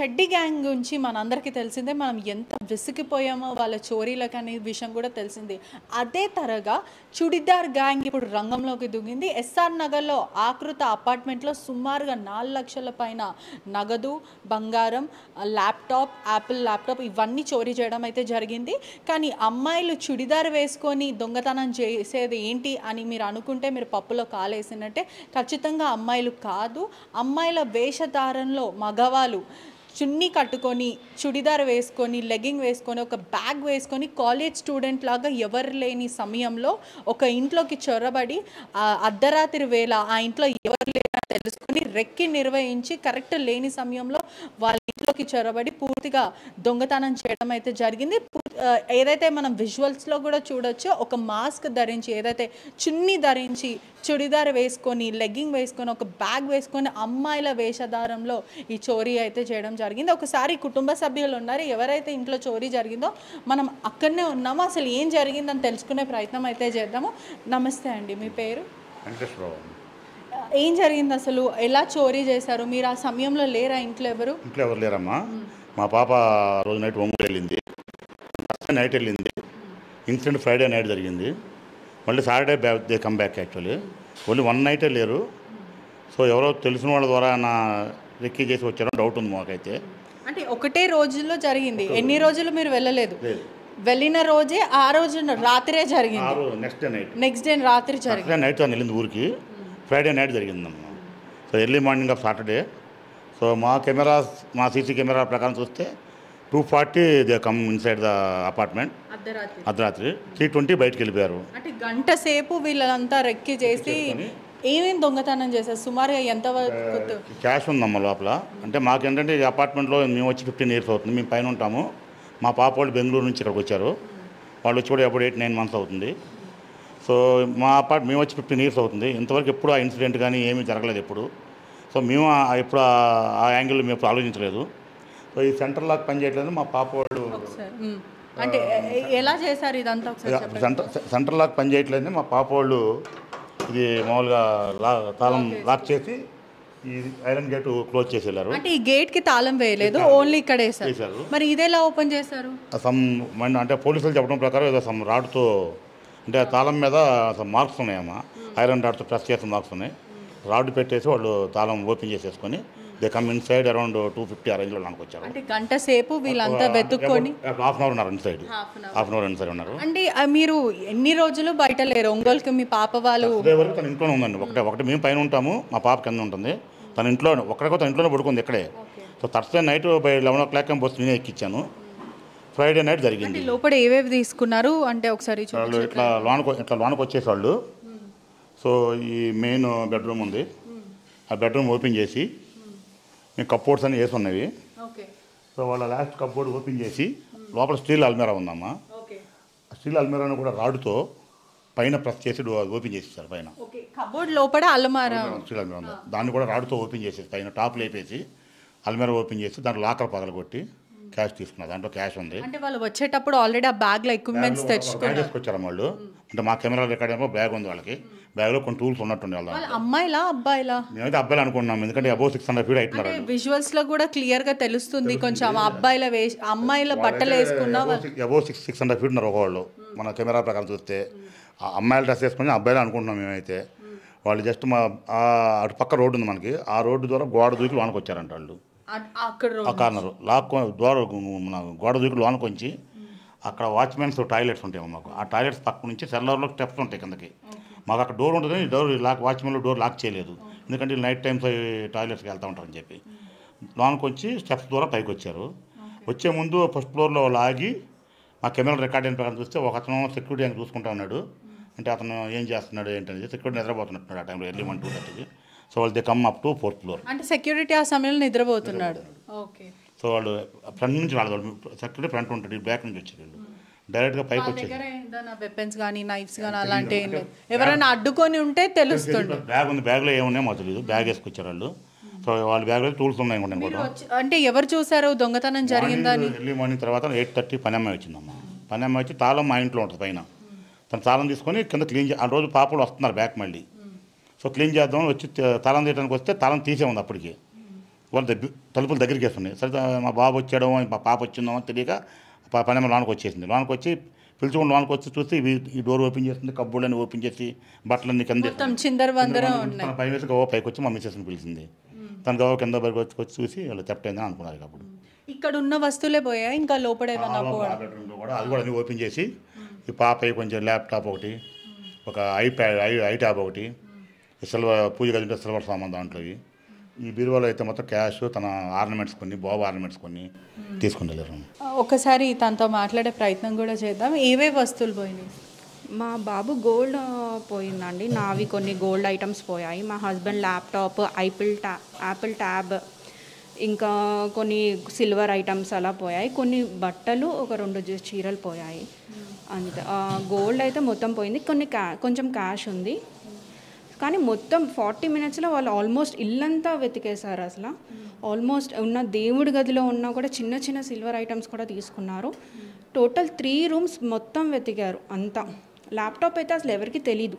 చెడ్డీ gang గురించి మనందరికీ తెలిసిందే. మనం ఎంత విసిగిపోయామో వాళ్ళ చోరీలకు అనే విషయం కూడా తెలిసిందే. అదే తరగా చుడిదార్ గ్యాంగ్ ఇప్పుడు రంగంలోకి దిగింది. ఎస్ఆర్ నగర్లో ఆకృత అపార్ట్మెంట్లో సుమారుగా 4 లక్షల పైన నగదు, బంగారం, ల్యాప్టాప్, యాపిల్ ల్యాప్టాప్ ఇవన్నీ చోరీ చేయడం అయితే జరిగింది. కానీ అమ్మాయిలు చుడిదార్ వేసుకొని దొంగతనం చేసేది ఏంటి అని మీరు అనుకుంటే మీరు పప్పులో కాలేసినట్టే. ఖచ్చితంగా అమ్మాయిలు కాదు, అమ్మాయిల వేషధారణలో మగవాళ్ళు చున్నీ కట్టుకొని, చుడిదార్ వేసుకొని, లెగ్గింగ్ వేసుకొని, ఒక బ్యాగ్ వేసుకొని కాలేజ్ స్టూడెంట్ లాగా ఎవరు లేని సమయంలో ఒక ఇంట్లోకి చొరబడి అర్ధరాత్రి వేళ ఆ ఇంట్లో ఎవరు లేనా తెలుసుకొని రెక్కి నిర్వహించి కరెక్ట్ లేని సమయంలో వాళ్ళ ఇంట్లోకి చొరబడి పూర్తిగా దొంగతనం చేయడం అయితే జరిగింది. ఏదైతే మనం విజువల్స్లో కూడా చూడొచ్చో ఒక మాస్క్ ధరించి, ఏదైతే చున్నీ ధరించి, చుడిదార్ వేసుకొని, లెగ్గింగ్ వేసుకొని, ఒక బ్యాగ్ వేసుకొని అమ్మాయిల వేషధారంలో ఈ చోరీ అయితే చేయడం జరిగింది. ఒకసారి కుటుంబ సభ్యులు ఉన్నారు, ఎవరైతే ఇంట్లో చోరీ జరిగిందో మనం అక్కడనే ఉన్నామో, అసలు ఏం జరిగిందని తెలుసుకునే ప్రయత్నం అయితే చేద్దాము. నమస్తే అండి, మీ పేరు? ఏం జరిగింది అసలు, ఎలా చోరీ చేశారు? మీరు ఆ సమయంలో లేరా ఇంట్లో? ఇంట్లో ఎవరు లేరమ్మా. మా పాప రోజు నైట్ ఒంగోలు వెళ్ళింది, నైట్ వెళ్ళింది. ఇన్సిడెంట్ ఫ్రైడే నైట్ జరిగింది. మళ్ళీ Saturday they come back. Actually only 1 నైటే లేరు. సో ఎవరో తెలిసిన వాళ్ళ ద్వారా నా రెక్కీ చేసి వచ్చారో డౌట్ ఉంది మాకైతే. అంటే ఒకటే రోజులో జరిగింది, ఎన్ని రోజులు మీరు వెళ్ళలేదు? వెళ్ళిన రోజే ఆ రోజు రాత్రే జరిగింది. నెక్స్ట్ డే రాత్రి జరిగింది. నైట్ తను వెళ్ళింది ఊరికి. ఫ్రైడే నైట్ జరిగిందమ్మా. So early morning of Saturday. So మా సీసీ కెమెరా ప్రకారం చూస్తే 2:40 they come inside the apartment. అర్ధరాత్రి 3:20 బయటకు వెళ్ళిపోయారు. అంటే గంట సేపు వీళ్ళంతా రెక్కి చేసి ఏమేమి దొంగతనం చేశారు? సుమారుగా ఎంత వరకు? క్యాష్ ఉందమ్మా లోపల. అంటే మాకేంటంటే ఈ అపార్ట్మెంట్లో మేము వచ్చి 15 ఇయర్స్ అవుతుంది, మేము పైన ఉంటాము. మా పాప వాళ్ళు బెంగళూరు నుంచి ఇక్కడికి వచ్చారు. వాళ్ళు వచ్చి కూడా ఎప్పుడు 8-9 మంత్స్ అవుతుంది. సో మేము వచ్చి 15 ఇయర్స్ అవుతుంది. ఇంతవరకు ఎప్పుడు ఆ ఇన్సిడెంట్ కానీ ఏమీ జరగలేదు ఎప్పుడు. సో మేము ఎప్పుడు ఆ యాంగిల్ మేము ఎప్పుడు ఆలోచించలేదు. సో ఈ సెంటర్ లాక్ పని చేయట్లేదు. మా పాప వాళ్ళు అంటే ఎలా చేశారు ఇదంతా? సెంటర్ లాక్ పని చేయట్లేదు. మా పాప వాళ్ళు ఇది మామూలుగా తాళం లాక్ చేసి ఈ ఐరన్ గేట్ క్లోజ్ చేసి వెళ్ళారు. అంటే ఈ గేట్ కి తాళం వేయలేదు, ఓన్లీ ఇక్కడ వేశారు. మరి ఇదేలా ఓపెన్ చేశారు? అంటే పోలీసులు చెప్పడం ప్రకారం ఏదో సమ్ రాడ్తో, అంటే తాళం మీద మార్క్స్ ఉన్నాయమ్మా, ఐరన్ రాడ్తో ప్రెస్ చేసిన మార్క్స్ ఉన్నాయి. రాడ్ పెట్టేసి వాళ్ళు తాళం ఓపెన్ చేసేసుకొని దే కమ్ ఇన్సైడ్ అరౌండ్ 2:50 ఆ రేంజ్లో నాకు వచ్చారు. అంటే గంట సేపు వీళ్ళంతా వెతుక్కొని హాఫ్ అన్ అవర్ ఉన్నారు inside. Half an hour inside ఉన్నారు. అంటే మీరు ఎన్ని రోజులు బయట లేరు? ఒంగోలుకి మీ పాప వాళ్ళు వరకు తన ఇంట్లోనే ఉందండి. ఒకటి మేము పైన ఉంటాము, మా పాప కింద ఉంటుంది. తన ఇంట్లో ఒక్కడికో తన ఇంట్లోనే పడుకుంది ఇక్కడే. So Thursday night by 11 o'clock bus నేనే ఎక్కించాను. ఫ్రైడే నైట్ జరిగింది. లోపల ఏవేవి తీసుకున్నారు అంటే ఒకసారి ఇట్లా లోనకు వచ్చేసాళ్ళు. సో ఈ మెయిన్ బెడ్రూమ్ ఉంది, ఆ బెడ్రూమ్ ఓపెన్ చేసి మేము కప్బోర్డ్స్ అన్నీ వేసి ఉన్నవి. సో వాళ్ళ లాస్ట్ కప్బోర్డ్ ఓపెన్ చేసి లోపల స్టీల్ అల్మేరా ఉందమ్మా. ఆ స్టీల్ అల్మేరాను కూడా రాడ్తో పైన ప్రెస్ చేసి ఓపెన్ చేసేసారు. పైన కప్బోర్డ్ లోపల అల్మారా స్టీల్ అల్మేరా ఉంది, దాన్ని కూడా రాడ్తో ఓపెన్ చేసేసి పైన టాప్ లేపేసి అల్మేరా ఓపెన్ చేసి దాంట్లో లాకర్ పగలగొట్టి క్యాష్ తీసుకున్నారు. దాంట్లో క్యాష్ ఉంది. అంటే వాళ్ళు వచ్చేటప్పుడు ఆల్రెడీ ఆ బ్యాగ్లో ఎక్విప్మెంట్స్ తెచ్చుకొచ్చారు వాళ్ళు. అంటే మా కెమెరా రికార్డ్ ఏమో బ్యాగ్ ఉంది వాళ్ళకి, బ్యాగ్లో కొన్ని టూల్స్ ఉన్నట్టుండే. వాళ్ళు అమ్మాయిలా అబ్బాయిలా? మేమైతే అబ్బాయిలు అనుకున్నాం, ఎందుకంటే అబౌవ్ 600 feet అవుతున్నారు. విజువల్స్ లో కూడా క్లియర్ గా తెలుస్తుంది కొంచెం అమ్మాయిల బట్టలు వేసుకున్నా అబౌవ్ 600 feet ఉన్నారు ఒకవాళ్ళు. మన కెమెరా ప్రకారం చూస్తే అమ్మాయిలు డ్రెస్ వేసుకుని అబ్బాయిలు అనుకుంటున్నాం మేమైతే. వాళ్ళు జస్ట్ అటు పక్క రోడ్డు ఉంది మనకి, ఆ రోడ్డు ద్వారా గోడ దూకి లోనకి వచ్చారంట వాళ్ళు. ఆ కార్నర్ మన గోడ దూకి లోనకి వచ్చి అక్కడ వాచ్మెన్స్ టాయిలెట్స్ ఉంటాయి మాకు. ఆ టాయిలెట్స్ పక్క నుంచి సెల్లర్లో స్టెప్స్ ఉంటాయి కిందకి. మాకు అక్కడ డోర్ ఉంటుంది, డోర్ వాచ్మెన్లో డోర్ లాక్ చేయలేదు, ఎందుకంటే నైట్ టైమ్స్ టాయిలెట్స్కి వెళ్తూ ఉంటారని చెప్పి. లోనకి వచ్చి స్టెప్స్ ద్వారా పైకి వచ్చారు. వచ్చే ముందు ఫస్ట్ ఫ్లోర్లో వాళ్ళు ఆగి మా కెమెరా రికార్డ్ అయిన ప్రకారం చూస్తే ఒక అతను సెక్యూరిటీ అని చూసుకుంటా ఉన్నాడు. అంటే అతను ఏం చేస్తున్నాడు ఏంటనేది సెక్యూరిటీ నిద్రపోతున్నట్టున్నాడు ఆ టైంలో ఎర్లీ 1-2:30కి. సో వాళ్ళు they come up to 4th floor. అంటే సెక్యూరిటీ ఆ సమయంలో నిద్రపోతున్నాడు. ఓకే. సో వాళ్ళు ఫ్రంట్ నుంచి వాళ్ళు సెక్యూరిటీ ఫ్రంట్ ఉంటుంది, బ్యాక్ నుంచి వచ్చారు వీళ్ళు డైరెక్ట్గా పైకి వచ్చారు. వెపన్స్ కానీ నైఫ్స్ కానీ అలాంటివి ఎవరైనా అడ్డుకొని ఉంటే తెలుస్తుంది. బ్యాగ్ ఉంది, బ్యాగ్లో ఏమున్నాయో మాకు తెలియదు, బ్యాగ్ వేసుకొచ్చారు వాళ్ళు. సో వాళ్ళ బ్యాగ్లో టూల్స్ ఉన్నాయి అనుకుంటాను. అంటే ఎవరు చూసారు దొంగతనం జరిగిందని? ఎర్లీ మార్నింగ్ తర్వాత 8:30 పని అమ్మాయి వచ్చిందమ్మా. పని అమ్మాయి వచ్చి తాళం మా ఇంట్లో ఉంటుంది పైన. తను తాళం తీసుకొని కింద క్లీన్ ఆ రోజు పాపలు వస్తున్నారు బ్యాక్ మళ్ళీ. సో క్లీన్ చేద్దామని వచ్చి తాళం తీయడానికి వస్తే తాళం తీసే ఉంది అప్పటికి. వాళ్ళు తలుపులు దగ్గరికి వేస్తున్నాయి. సరే మా బాబు వచ్చాడో మా పాప వచ్చిందో అని తెలియక పని లోనికి వచ్చేసింది. లోనికి వచ్చి పిలుచుకుని లోనికి వచ్చి చూస్తే ఈ డోర్ ఓపెన్ చేస్తుంది, కబ్బోర్డ్లన్నీ ఓపెన్ చేసి బట్టలన్నీ కింద భయం వేసి గోవా పైకి వచ్చి మా మిస్సెస్ని పిలిచింది. తన గోవా కింద బయటకు వచ్చి చూసి వాళ్ళు చెప్తాయిందని అనుకున్నారు. అప్పుడు ఇక్కడ ఉన్న వస్తువులే పోయాయి, ఇంకా లోపల బెడ్రూమ్లో కూడా అది కూడా అన్ని ఓపెన్ చేసి ఈ పాప కొంచెం ల్యాప్టాప్ ఒకటి, ఒక ఐ ట్యాబ్ ఒకటి, సిల్వర్ పూజ గది సిల్వర్ సామాన్ దాంట్లో. ఈ బీరువాలో అయితే మొత్తం క్యాష్, తన ఆర్నమెంట్స్ కొన్ని, బాబు ఆర్నమెంట్స్ కొన్ని తీసుకుని వెళ్ళారు. ఒకసారి తనతో మాట్లాడే ప్రయత్నం కూడా చేద్దాం. ఏవే వస్తువులు పోయినాయి? మా బాబు గోల్డ్ పోయిందండి, నావి కొన్ని గోల్డ్ ఐటమ్స్ పోయాయి. మా హస్బెండ్ ల్యాప్టాప్, యాపిల్ ట్యాబ్, ఇంకా కొన్ని సిల్వర్ ఐటమ్స్ అలా పోయాయి. కొన్ని బట్టలు, ఒక 2 చీరలు పోయాయి అంతే. గోల్డ్ అయితే మొత్తం పోయింది. కొంచెం క్యాష్ ఉంది. కానీ మొత్తం 40 minutesలో వాళ్ళు ఆల్మోస్ట్ ఇల్లంతా వెతికేశారు. అసలు ఆల్మోస్ట్ ఉన్న దేవుడి గదిలో ఉన్న కూడా చిన్న చిన్న సిల్వర్ ఐటమ్స్ కూడా తీసుకున్నారు. టోటల్ 3 rooms మొత్తం వెతికారు అంతా. ల్యాప్టాప్ అయితే అసలు ఎవరికి తెలీదు,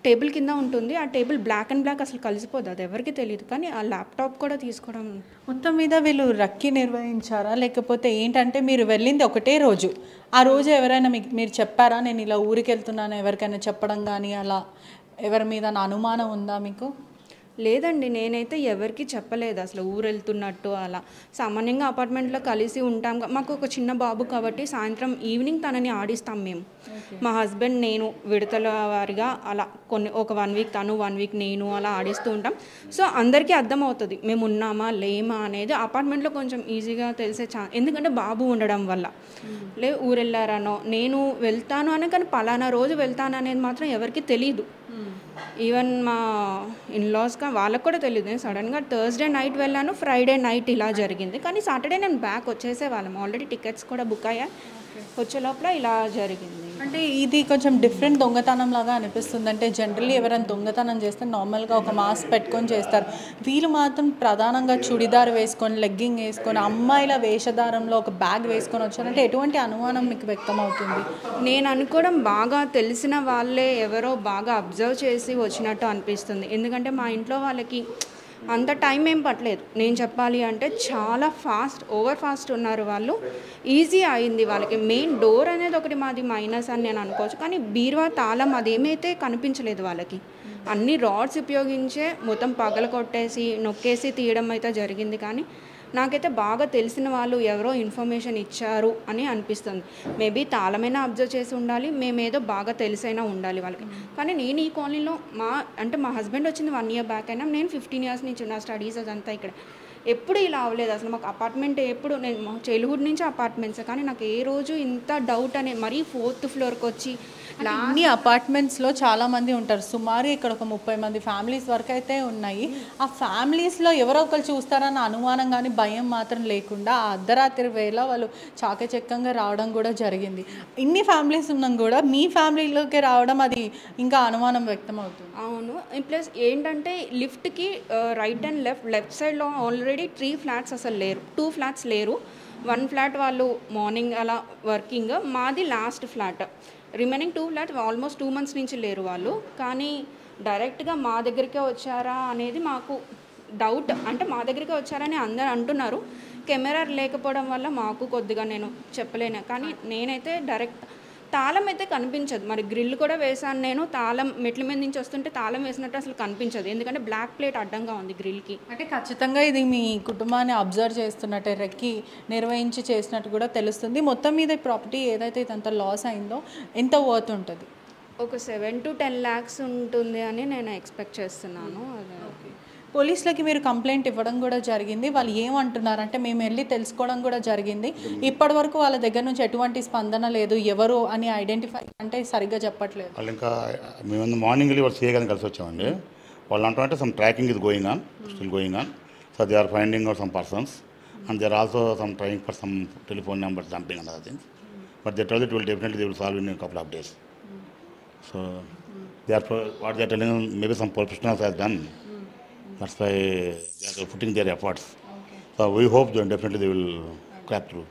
టేబుల్ కింద ఉంటుంది. ఆ టేబుల్ బ్లాక్ అండ్ బ్లాక్ అసలు కలిసిపోదు, అది ఎవరికి తెలియదు. కానీ ఆ ల్యాప్టాప్ కూడా తీసుకోవడం. మొత్తం మీద వీళ్ళు రక్కీ నిర్వహించారా, లేకపోతే ఏంటంటే మీరు వెళ్ళింది ఒకటే రోజు, ఆ రోజు ఎవరైనా మీరు చెప్పారా నేను ఇలా ఊరికి వెళ్తున్నాను, ఎవరికైనా చెప్పడం కానీ అలా ఎవరి మీద అనుమానం ఉందా మీకు? లేదండి, నేనైతే ఎవరికి చెప్పలేదు అసలు ఊరు వెళ్తున్నట్టు. అలా సామాన్యంగా అపార్ట్మెంట్లో కలిసి ఉంటాం. మాకు ఒక చిన్న బాబు కాబట్టి సాయంత్రం ఈవినింగ్ తనని ఆడిస్తాం మేము, మా హస్బెండ్ నేను విడతల వారిగా అలా ఒక 1 week తను 1 week నేను అలా ఆడిస్తూ ఉంటాం. సో అందరికీ అర్థమవుతుంది మేము ఉన్నామా లేమా అనేది. అపార్ట్మెంట్లో కొంచెం ఈజీగా తెలిసే ఎందుకంటే బాబు ఉండడం వల్ల. ఊరు వెళ్ళారనో నేను వెళ్తాను అని, కానీ పలానా రోజు వెళ్తాను అనేది మాత్రం ఎవరికి తెలీదు. ఈవెన్ మా ఇన్లాస్గా వాళ్ళకు కూడా తెలియదు. నేను సడన్గా థర్స్డే నైట్ వెళ్ళాను, ఫ్రైడే నైట్ ఇలా జరిగింది. కానీ సాటర్డే నేను బ్యాక్ వచ్చేసే వాళ్ళం, ఆల్రెడీ టికెట్స్ కూడా బుక్ అయ్యాయి. వచ్చే లోపల ఇలా జరిగింది. అంటే ఇది కొంచెం డిఫరెంట్ దొంగతనం లాగా అనిపిస్తుంది. అంటే జనరల్లీ ఎవరైనా దొంగతనం చేస్తే నార్మల్గా ఒక మాస్క్ పెట్టుకొని చేస్తారు. వీళ్ళు మాత్రం ప్రధానంగా చుడిదార్ వేసుకొని, లెగ్గింగ్ వేసుకొని, అమ్మాయిల వేషధారంలో ఒక బ్యాగ్ వేసుకొని వచ్చారంటే ఎటువంటి అనుమానం మీకు వ్యక్తం అవుతుంది? నేను అనుకోవడం బాగా తెలిసిన వాళ్ళే ఎవరో బాగా అబ్జర్వ్ చేసి వచ్చినట్టు అనిపిస్తుంది. ఎందుకంటే మా ఇంట్లో వాళ్ళకి అంత టైం ఏం పట్టలేదు. నేను చెప్పాలి అంటే చాలా ఓవర్ ఫాస్ట్ ఉన్నారు వాళ్ళు. ఈజీ అయింది వాళ్ళకి. మెయిన్ డోర్ అనేది ఒకటి మాది మైనస్ అని నేను అనుకోవచ్చు, కానీ బీరువా తాళం అదేమైతే కనిపించలేదు వాళ్ళకి. అన్ని రాడ్స్ ఉపయోగించే మొత్తం పగల కొట్టేసి నొక్కేసి తీయడం అయితే జరిగింది. కానీ నాకైతే బాగా తెలిసిన వాళ్ళు ఎవరో ఇన్ఫర్మేషన్ ఇచ్చారు అని అనిపిస్తుంది. మేబీ తాళమైనా అబ్జర్వ్ చేసి ఉండాలి, మేమేదో బాగా తెలిసైనా ఉండాలి వాళ్ళకి. కానీ నేను ఈ కాలనీలో మా హస్బెండ్ వచ్చింది 1 year బ్యాక్ అయినా, నేను 15 years నుంచి ఉన్న స్టడీస్ అదంతా ఇక్కడ ఎప్పుడు ఇలా అవ్వలేదు. అసలు మాకు అపార్ట్మెంట్ ఎప్పుడు, నేను మా చైల్డ్హుడ్ నుంచి అపార్ట్మెంట్స్, కానీ నాకు ఏ రోజు ఇంత డౌట్ అనేది మరీ 4th floorకి వచ్చి అన్ని అపార్ట్మెంట్స్లో చాలామంది ఉంటారు. సుమారు ఇక్కడ ఒక 30 మంది ఫ్యామిలీస్ వరకు అయితే ఉన్నాయి. ఆ ఫ్యామిలీస్లో ఎవరో ఒకరు చూస్తారన్న అనుమానం కానీ భయం మాత్రం లేకుండా ఆ అర్ధరాత్రి వేళ వాళ్ళు చాకచక్యంగా రావడం కూడా జరిగింది. ఇన్ని ఫ్యామిలీస్ ఉన్నాం కూడా మీ ఫ్యామిలీలోకి రావడం అది ఇంకా అనుమానం వ్యక్తం అవుతుంది. అవును. ప్లస్ ఏంటంటే లిఫ్ట్కి రైట్ అండ్ లెఫ్ట్ సైడ్లో ఆల్రెడీ 3 flats అసలు లేరు, 2 flats లేరు. 1 flat వాళ్ళు మార్నింగ్ అలా వర్కింగ్, మాది last flat. Remaining 2 flats almost 2 months నుంచి లేరు వాళ్ళు. కానీ డైరెక్ట్గా మా దగ్గరికే వచ్చారా అనేది మాకు డౌట్. అంటే మా దగ్గరికే వచ్చారని అందరు అంటున్నారు. కెమెరా లేకపోవడం వల్ల మాకు కొద్దిగా నేను చెప్పలేను. కానీ నేనైతే డైరెక్ట్ తాళం అయితే కనిపించదు. మరి గ్రిల్ కూడా వేసాను నేను. తాళం మెట్ల మీద నుంచి వస్తుంటే తాళం వేసినట్టు అసలు కనిపించదు, ఎందుకంటే బ్లాక్ ప్లేట్ అడ్డంగా ఉంది గ్రిల్కి. అంటే ఖచ్చితంగా ఇది మీ కుటుంబాన్ని అబ్జర్వ్ చేస్తున్నట్టే, రెక్కి నిర్వహించి చేసినట్టు కూడా తెలుస్తుంది. మొత్తం మీద ప్రాపర్టీ ఏదైతే ఇదంతా లాస్ అయిందో ఎంత వర్త్ ఉంటుంది? ఒక 7 to 10 lakhs ఉంటుంది అని నేను ఎక్స్పెక్ట్ చేస్తున్నాను. పోలీసులకి మీరు కంప్లైంట్ ఇవ్వడం కూడా జరిగింది. వాళ్ళు ఏమంటున్నారంటే మేము వెళ్ళి తెలుసుకోవడం కూడా జరిగింది, ఇప్పటి వరకు వాళ్ళ దగ్గర నుంచి ఎటువంటి స్పందన లేదు, ఎవరు అని ఐడెంటిఫై అంటే సరిగ్గా చెప్పట్లేదు. వాళ్ళు ఇంకా మేము మార్నింగ్ వెళ్ళి వాళ్ళు చేయగానే కలిసి వచ్చామండి. వాళ్ళు అంటారంటే some tracking is going on, still going on. So they are finding out some persons and they are also some trying for some telephone numbers something and other things. But they tell it will definitely they will solve in couple of days. So they are what they are telling, maybe some professionals have done. That's why they are putting their efforts. So we hope that definitely they will crack through.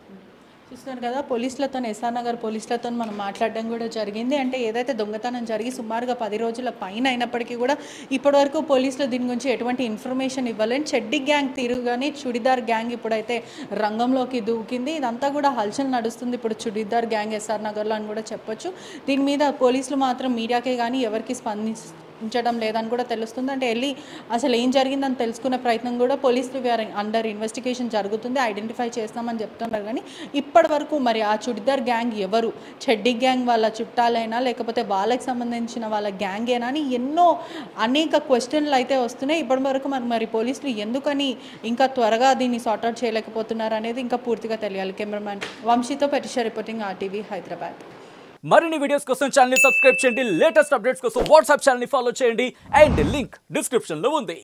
చూస్తున్నారు కదా, పోలీసులతో, SR Nagar పోలీసులతో మనం మాట్లాడడం కూడా జరిగింది. అంటే ఏదైతే దొంగతనం జరిగి సుమారుగా 10 రోజుల పైన అయినప్పటికీ కూడా ఇప్పటివరకు పోలీసులు దీని గురించి ఎటువంటి ఇన్ఫర్మేషన్ ఇవ్వలేని చెడ్డి గ్యాంగ్ తిరుగుగానే చుడిదార్ గ్యాంగ్ ఇప్పుడైతే రంగంలోకి దూకింది. ఇదంతా కూడా హల్చల్ నడుస్తుంది ఇప్పుడు చుడిదార్ గ్యాంగ్ ఎస్ఆర్ నగర్లో అని కూడా చెప్పొచ్చు. దీని మీద పోలీసులు మాత్రం మీడియాకే కానీ ఎవరికి స్పందించడం లేదని కూడా తెలుస్తుంది. అంటే వెళ్ళి అసలు ఏం జరిగిందని తెలుసుకునే ప్రయత్నం కూడా పోలీసులు అండర్ ఇన్వెస్టిగేషన్ జరుగుతుంది, ఐడెంటిఫై చేస్తామని చెప్తున్నారు. కానీ ఇప్పటి వరకు మరి ఆ చుడిదార్ గ్యాంగ్ ఎవరు, చెడ్డి గ్యాంగ్ వాళ్ళ చుట్టాలైనా లేకపోతే వాళ్ళకి సంబంధించిన వాళ్ళ గ్యాంగేనా అని అనేక క్వశ్చన్లు అయితే వస్తున్నాయి. ఇప్పటి వరకు మరి పోలీసులు ఎందుకని ఇంకా త్వరగా దీన్ని సార్ట్అవుట్ చేయలేకపోతున్నారు అనేది ఇంకా పూర్తిగా తెలియాలి. కెమెరామ్యాన్ వంశీతో పెటిషా రిపోర్టింగ్ RTV హైదరాబాద్. మరిన్ని వీడియోస్ కోసం ఛానల్ ని సబ్స్క్రైబ్ చేయండి, లేటెస్ట్ అప్డేట్స్ కోసం వాట్సాప్ ఛానల్ ని ఫాలో చేయండి అండ్ లింక్ డిస్క్రిప్షన్ లో ఉంది.